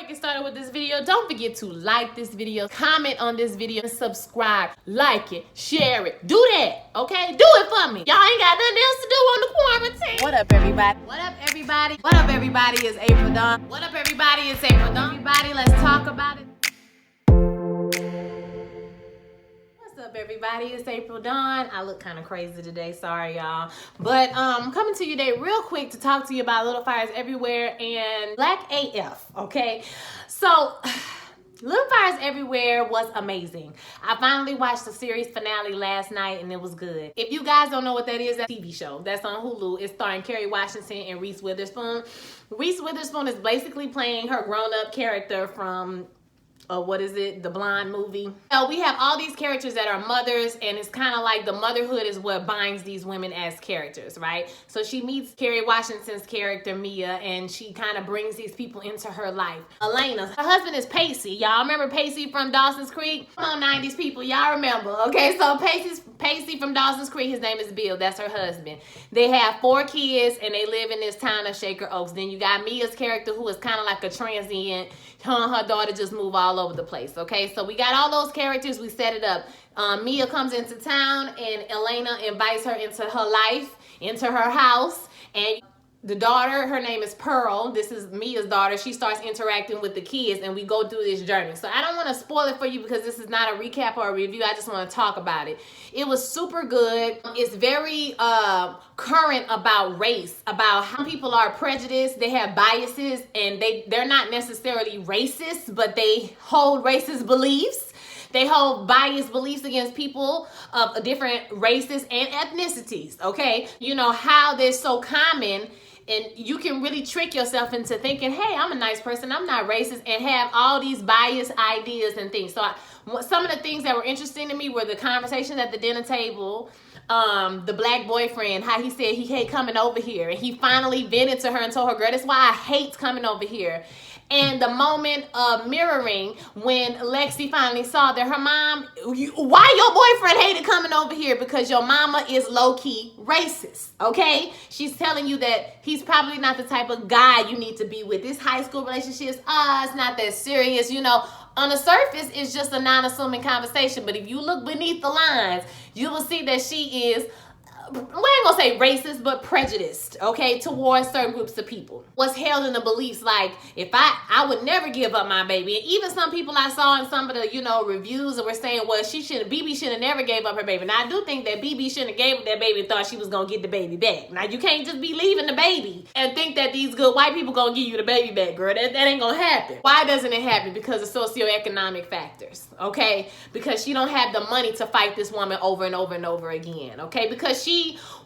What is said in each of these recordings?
get started with this video, don't forget to like this video, comment on this video, and subscribe. Like it, share it, do that, okay? Do it for me. Y'all ain't got nothing else to do on the quarantine. What up, everybody? What up, everybody? What up, everybody? It's April Dawn. What up, everybody? It's April Dawn. Everybody, let's talk about it. What's up, everybody? It's April Dawn. I look kind of crazy today, sorry y'all, but coming to you today real quick to talk to you about Little Fires Everywhere and BlackAf. Okay, so Little Fires Everywhere was amazing. I finally watched the series finale last night and it was good. If you guys don't know what that is, that's a TV show that's on Hulu. It's starring Kerry Washington and Reese Witherspoon. Reese Witherspoon is basically playing her grown-up character from the Blonde movie. So we have all these characters that are mothers, and it's kind of like the motherhood is what binds these women as characters, right? So she meets Kerry Washington's character, Mia, and she kind of brings these people into her life. Elena, her husband is Pacey. Y'all remember Pacey from Dawson's Creek? Come on, 90s people, y'all remember, okay? So Pacey from Dawson's Creek, his name is Bill, that's her husband. They have 4 kids, and they live in this town of Shaker Oaks. Then you got Mia's character, who is kind of like a transient. Her and her daughter just move all over the place, okay? So we got all those characters, we set it up. Mia comes into town and Elena invites her into her life, into her house, and the daughter, her name is Pearl, this is Mia's daughter, she starts interacting with the kids and we go through this journey. So I don't want to spoil it for you because this is not a recap or a review, I just want to talk about it. It was super good. It's very current about race, about how people are prejudiced, they have biases, and they're not necessarily racist, but they hold racist beliefs. They hold biased beliefs against people of different races and ethnicities, okay? You know, how they're so common, and you can really trick yourself into thinking, hey, I'm a nice person, I'm not racist, and have all these biased ideas and things. So some of the things that were interesting to me were the conversations at the dinner table, the black boyfriend, how he said he hate coming over here, and he finally vented to her and told her, girl, that's why I hate coming over here. And the moment of mirroring when Lexi finally saw that her mom, why your boyfriend hated coming over here? Because your mama is low-key racist, okay? She's telling you that he's probably not the type of guy you need to be with. This high school relationships, it's not that serious, you know. On the surface, it's just a non-assuming conversation, but if you look beneath the lines, you will see that she is, we ain't gonna say racist, but prejudiced, okay, towards certain groups of people. Was held in the beliefs like, if I would never give up my baby. And even some people I saw in some of the, you know, reviews that were saying, well, BB should have never gave up her baby. Now, I do think that BB shouldn't have gave up that baby and thought she was gonna get the baby back. Now, you can't just be leaving the baby and think that these good white people gonna give you the baby back, girl. That ain't gonna happen. Why doesn't it happen? Because of socioeconomic factors, okay? Because she don't have the money to fight this woman over and over and over again, okay? Because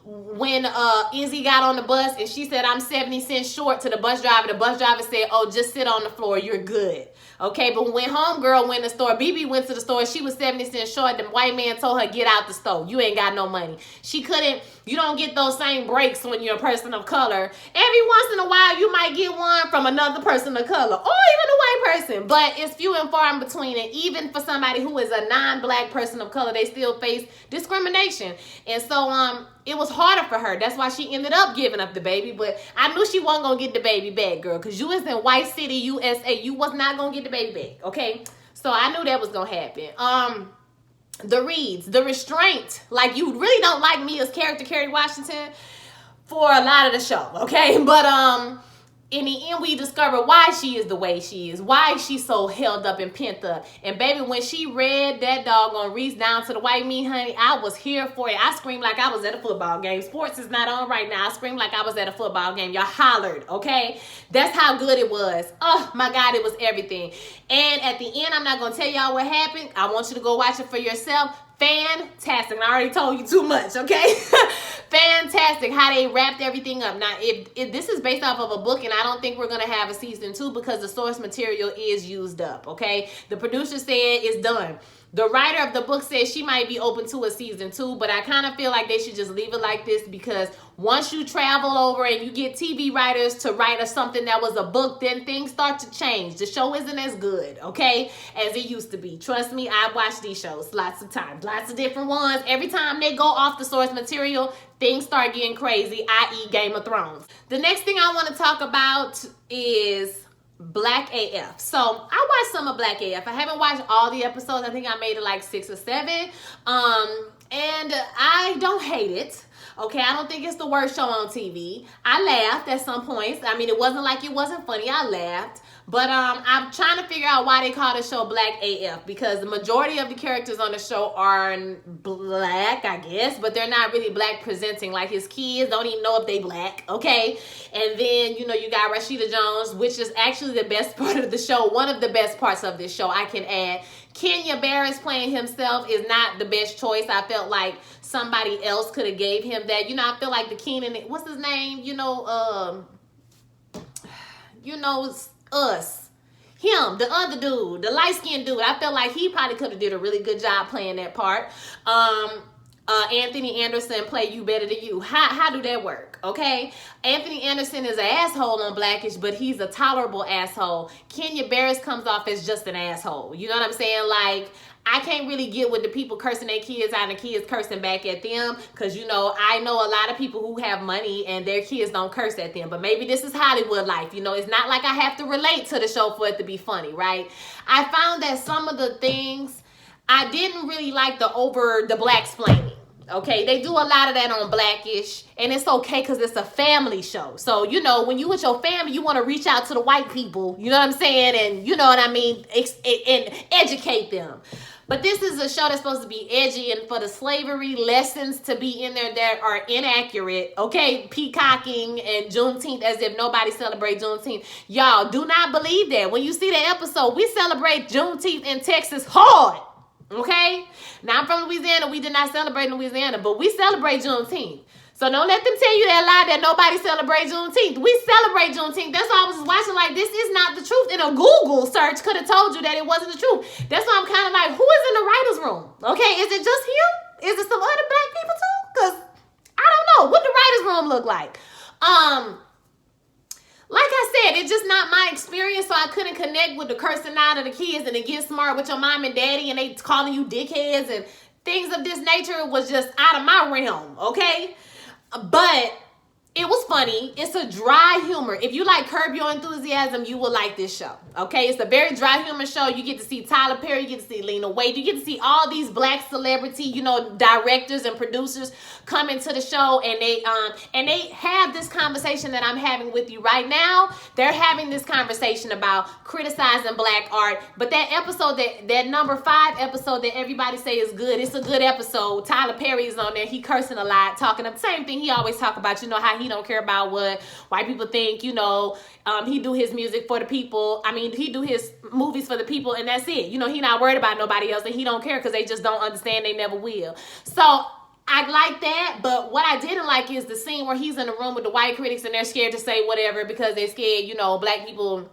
when Izzy got on the bus and she said, I'm 70 cents short to the bus driver said, oh, just sit on the floor, you're good. Okay, but when homegirl went to the store, BB went to the store, she was 70 cents short, the white man told her, get out the store, you ain't got no money. She couldn't, you don't get those same breaks when you're a person of color. Every once in a while, you might get one from another person of color, or even a white person, but it's few and far in between. And even for somebody who is a non-black person of color, they still face discrimination. And so, it was harder for her. That's why she ended up giving up the baby. But I knew she wasn't going to get the baby back, girl. Because you was in White City, USA. You was not going to get the baby back, okay? So I knew that was going to happen. The reads, the restraint. Like, you really don't like Mia's character, Kerry Washington, for a lot of the show, okay? But, in the end, we discover why she is the way she is, why she's so held up and pent up. And baby, when she read that doggone Reese down to the white meat, honey, I was here for it. I screamed like I was at a football game. Sports is not on right now. I screamed like I was at a football game. Y'all hollered, okay? That's how good it was. Oh, my God, it was everything. And at the end, I'm not going to tell y'all what happened. I want you to go watch it for yourself. Fantastic. I already told you too much, okay? Fantastic how they wrapped everything up. Now, if this is based off of a book, and I don't think we're going to have a season 2 because the source material is used up, okay? The producer said it's done. The writer of the book says she might be open to a season 2, but I kind of feel like they should just leave it like this, because once you travel over and you get TV writers to write us something that was a book, then things start to change. The show isn't as good, okay, as it used to be. Trust me, I've watched these shows lots of times, lots of different ones. Every time they go off the source material, things start getting crazy, i.e. Game of Thrones. The next thing I want to talk about is BlackAf. So I watched some of BlackAf. I haven't watched all the episodes. I think I made it like 6 or 7. And I don't hate it. Okay, I don't think it's the worst show on TV. I laughed at some points. I mean, it wasn't like it wasn't funny. I laughed. But I'm trying to figure out why they call the show BlackAf, because the majority of the characters on the show are black, I guess, but they're not really black presenting. Like, his kids don't even know if they black, okay? And then, you know, you got Rashida Jones, which is actually the best part of the show. One of the best parts of this show, I can add. Kenya Barris playing himself is not the best choice. I felt like somebody else could have gave him that. You know, I feel like the Kenan, what's his name? Us. Him, the other dude, the light-skinned dude. I felt like he probably could have did a really good job playing that part. Anthony Anderson play You Better Than You. How do that work? Okay, Anthony Anderson is an asshole on Blackish, but he's a tolerable asshole. Kenya Barris comes off as just an asshole. You know what I'm saying? Like, I can't really get with the people cursing their kids out and the kids cursing back at them, because, you know, I know a lot of people who have money and their kids don't curse at them. But maybe this is Hollywood life. You know, it's not like I have to relate to the show for it to be funny, right? I found that some of the things, I didn't really like the black splaining. Okay, they do a lot of that on Blackish, and it's okay because it's a family show. So, you know, when you with your family, you want to reach out to the white people, you know what I'm saying? And you know what I mean? And educate them. But this is a show that's supposed to be edgy, and for the slavery lessons to be in there that are inaccurate, okay? Peacocking and Juneteenth as if nobody celebrates Juneteenth. Y'all, do not believe that. When you see the episode, we celebrate Juneteenth in Texas hard. Okay? Now, I'm from Louisiana. We did not celebrate in Louisiana, but we celebrate Juneteenth. So don't let them tell you that lie that nobody celebrates Juneteenth. We celebrate Juneteenth. That's why I was watching like, this is not the truth. And a Google search could have told you that it wasn't the truth. That's why I'm kind of like, who is in the writer's room? Okay? Is it just him? Is it some other black people too? Because I don't know. What the writer's room look like? Like I said, it's just not my experience, so I couldn't connect with the cursing out of the kids and the get smart with your mom and daddy and they calling you dickheads and things of this nature. It was just out of my realm, okay? But it was funny. It's a dry humor. If you like Curb Your Enthusiasm, you will like this show, okay? It's a very dry humor show. You get to see Tyler Perry. You get to see Lena Waithe. You get to see all these black celebrity, you know, directors and producers come into the show, and they have this conversation that I'm having with you right now. They're having this conversation about criticizing black art. But that episode, that number 5 episode that everybody say is good, it's a good episode. Tyler Perry is on there. He cursing a lot, talking the same thing he always talk about, you know, how he don't care about what white people think, you know. He do his music for the people. I mean, he do his movies for the people, and that's it. You know, he not worried about nobody else, and he don't care because they just don't understand. They never will. So I like that, but what I didn't like is the scene where he's in the room with the white critics and they're scared to say whatever because they're scared, you know, black people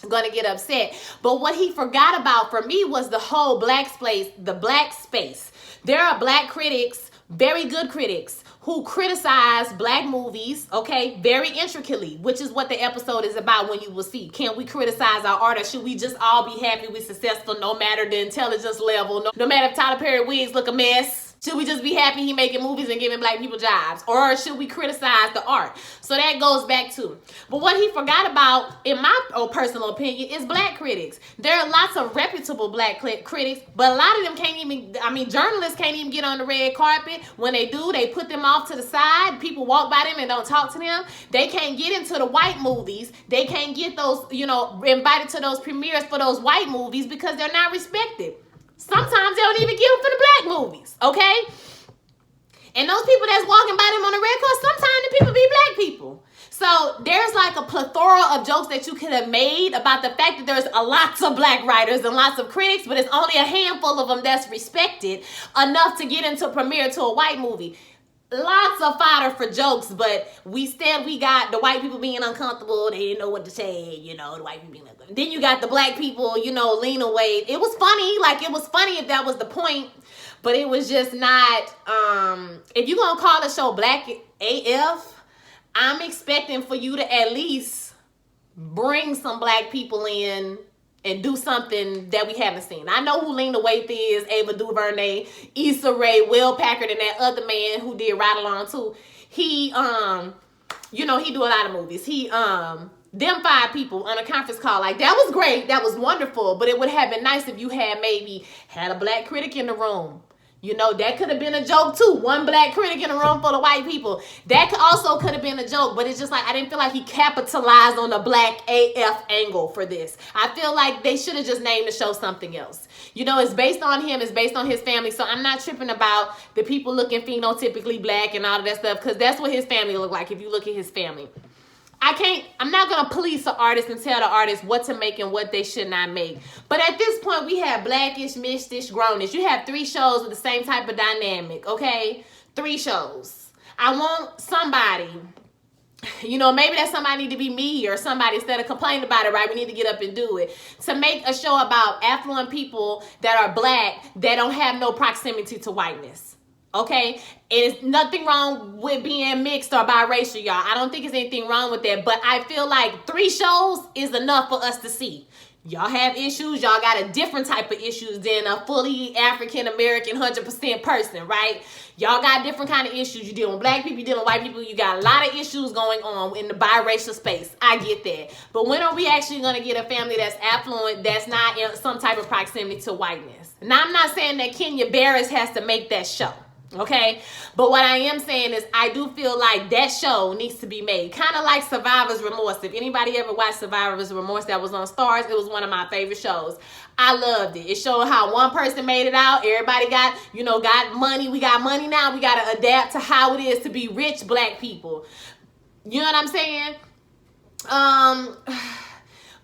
gonna get upset. But what he forgot about for me was the whole black space. There are black critics, very good critics, who criticize black movies, okay, very intricately, which is what the episode is about. When you will see, can we criticize our art, or should we just all be happy we're successful no matter the intelligence level, no matter if Tyler Perry wigs look a mess? Should we just be happy he making movies and giving black people jobs? Or should we criticize the art? So that goes back to. But what he forgot about, in my personal opinion, is black critics. There are lots of reputable black critics, but a lot of them can't even, I mean, journalists can't even get on the red carpet. When they do, they put them off to the side. People walk by them and don't talk to them. They can't get into the white movies. They can't get those, you know, invited to those premieres for those white movies because they're not respected. Sometimes they don't even give them for the black movies, okay? And those people that's walking by them on the red carpet, sometimes the people be black people. So there's like a plethora of jokes that you could have made about the fact that there's lots of black writers and lots of critics, but it's only a handful of them that's respected enough to get into premiere to a white movie. Lots of fodder for jokes, but we got the white people being uncomfortable. They didn't know what to say, you know, the white people being uncomfortable. Then you got the black people, you know, Lena Waithe. It was funny, like it was funny if that was the point, but it was just not, if you're going to call the show Black AF, I'm expecting for you to at least bring some black people in and do something that we haven't seen. I know who Lena Waithe is, Ava DuVernay, Issa Rae, Will Packard, and that other man who did Ride Along too. He, you know, he do a lot of movies. He, them 5 people on a conference call. Like, that was great. That was wonderful. But it would have been nice if you had maybe had a black critic in the room. You know, that could have been a joke too. One black critic in a room full of white people. That also could have been a joke. But it's just like, I didn't feel like he capitalized on the Black AF angle for this. I feel like they should have just named the show something else. You know, it's based on him. It's based on his family. So I'm not tripping about the people looking phenotypically black and all of that stuff. Because that's what his family look like if you look at his family. I'm not going to police an artist and tell the artist what to make and what they should not make. But at this point, we have blackish, mixedish, grownish. You have 3 shows with the same type of dynamic, okay? 3 shows. I want somebody, you know, maybe that somebody need to be me or somebody, instead of complaining about it, right? We need to get up and do it. To make a show about affluent people that are black that don't have no proximity to whiteness. Okay, it's nothing wrong with being mixed or biracial, y'all. I don't think there's anything wrong with that, but I feel like 3 shows is enough for us to see. Y'all have issues. Y'all got a different type of issues than a fully African-American 100% person, right? Y'all got different kind of issues. You dealing with black people, you dealing with white people. You got a lot of issues going on in the biracial space. I get that. But when are we actually going to get a family that's affluent, that's not in some type of proximity to whiteness? Now, I'm not saying that Kenya Barris has to make that show. Okay, but what I am saying is I do feel like that show needs to be made, kind of like Survivor's Remorse. If anybody ever watched Survivor's Remorse, that was on Stars, it was one of my favorite shows. I loved it. It showed how one person made it out. Everybody got, you know, got money. We got money now. We got to adapt to how it is to be rich black people. You know what I'm saying?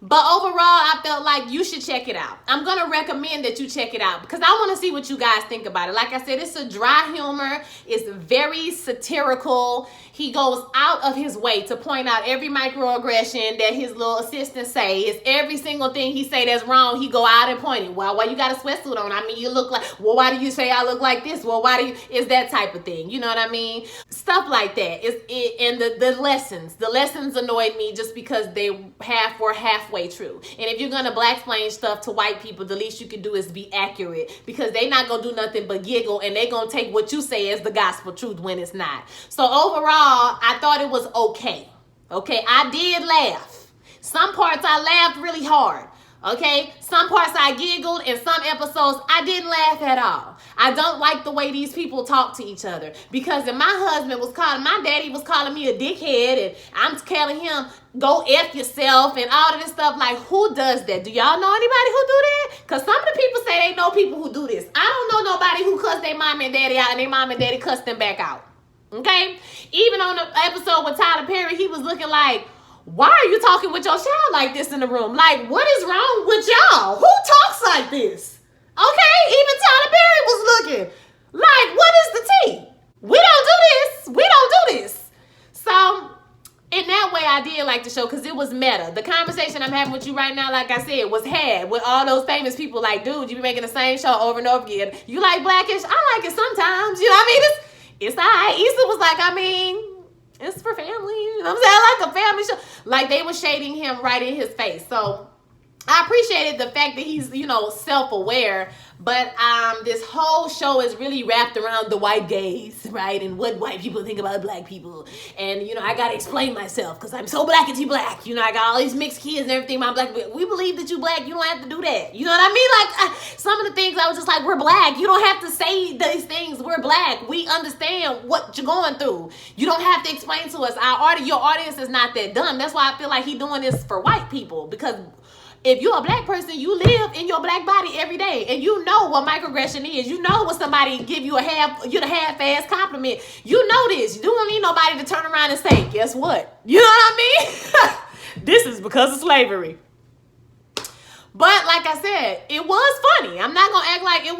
But overall, I felt like you should check it out. I'm going to recommend that you check it out because I want to see what you guys think about it. Like I said, it's a dry humor. It's very satirical. He goes out of his way to point out every microaggression that his little assistant say. It's every single thing he say that's wrong. He go out and point it. Well, why you got a sweatsuit on? I mean, you look like, well, why do you say I look like this? Well, why do you, it's that type of thing. You know what I mean? Stuff like that. And the lessons annoyed me just because they were halfway true. And if you're gonna blaxplain stuff to white people, the least you can do is be accurate, because they not gonna do nothing but giggle, and they gonna take what you say as the gospel truth when it's not. So overall, I thought it was okay. Okay, I did laugh. Some parts I laughed really hard. Okay, some parts I giggled, and some episodes I didn't laugh at all. I don't like the way these people talk to each other, because if my daddy was calling me a dickhead, and I'm telling him, go F yourself and all of this stuff, like, who does that? Do y'all know anybody who do that? Because some of the people say they know people who do this. I don't know nobody who cussed their mom and daddy out and their mom and daddy cussed them back out. Okay? Even on the episode with Tyler Perry, he was looking like, why are you talking with your child like this in the room? Like, what is wrong with y'all? Who talks like this? Okay? Even Tyler Perry was looking like, what is the tea? We don't do this. We don't do this. So, in that way, I did like the show because it was meta. The conversation I'm having with you right now, like I said, was had with all those famous people. Like, dude, you be making the same show over and over again. You like Blackish? I like it sometimes. You know what I mean? It's all right. Issa was like, I mean, it's for family. You know what I'm saying? I like a family show. Like, they were shading him right in his face. So, I appreciated the fact that he's, you know, self-aware, but this whole show is really wrapped around the white gaze, right? And what white people think about black people. And, you know, I got to explain myself because I'm so blackety black. You know, I got all these mixed kids and everything about black people. We believe that you black. You don't have to do that. You know what I mean? Like, some of the things I was just like, we're black. You don't have to say these things. We're black. We understand what you're going through. You don't have to explain to us. Your audience is not that dumb. That's why I feel like he's doing this for white people, because if you're a black person, you live in your black body every day, and you know what microaggression is. You know when somebody give you a half-ass compliment. You know this. You don't need nobody to turn around and say, guess what? You know what I mean? This is because of slavery. But like I said, it was funny. I'm not gonna act like it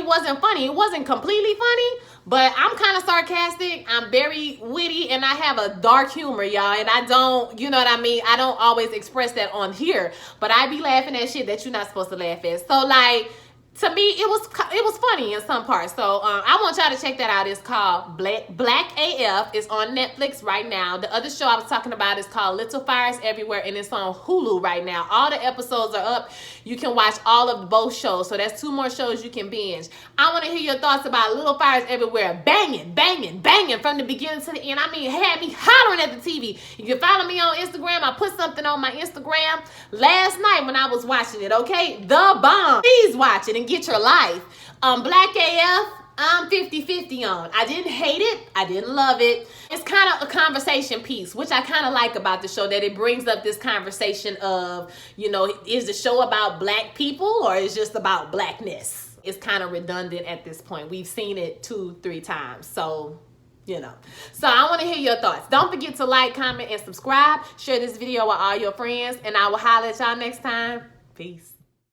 wasn't funny. It wasn't completely funny, but I'm kind of sarcastic. I'm very witty, and I have a dark humor, y'all. And I don't, you know what I mean? I don't always express that on here, but I be laughing at shit that you're not supposed to laugh at. So, like, to me, it was funny in some parts. So I want y'all to check that out. It's called BlackAf. It's on Netflix right now. The other show I was talking about is called Little Fires Everywhere, and it's on Hulu right now. All the episodes are up. You can watch all of both shows. So that's 2 more shows you can binge. I want to hear your thoughts about Little Fires Everywhere. Banging, banging, banging from the beginning to the end. I mean, it had me hollering at the TV. If you follow me on Instagram, I put something on my Instagram last night when I was watching it, okay? The bomb. Please watch it and get your life. BlackAf, I'm 50-50 on. I didn't hate it. I didn't love it. It's kind of a conversation piece, which I kind of like about the show, that it brings up this conversation of, you know, is the show about black people or is it just about blackness? It's kind of redundant at this point. We've seen it 2-3 times. So, you know. So I want to hear your thoughts. Don't forget to like, comment, and subscribe. Share this video with all your friends, and I will holler at y'all next time. Peace.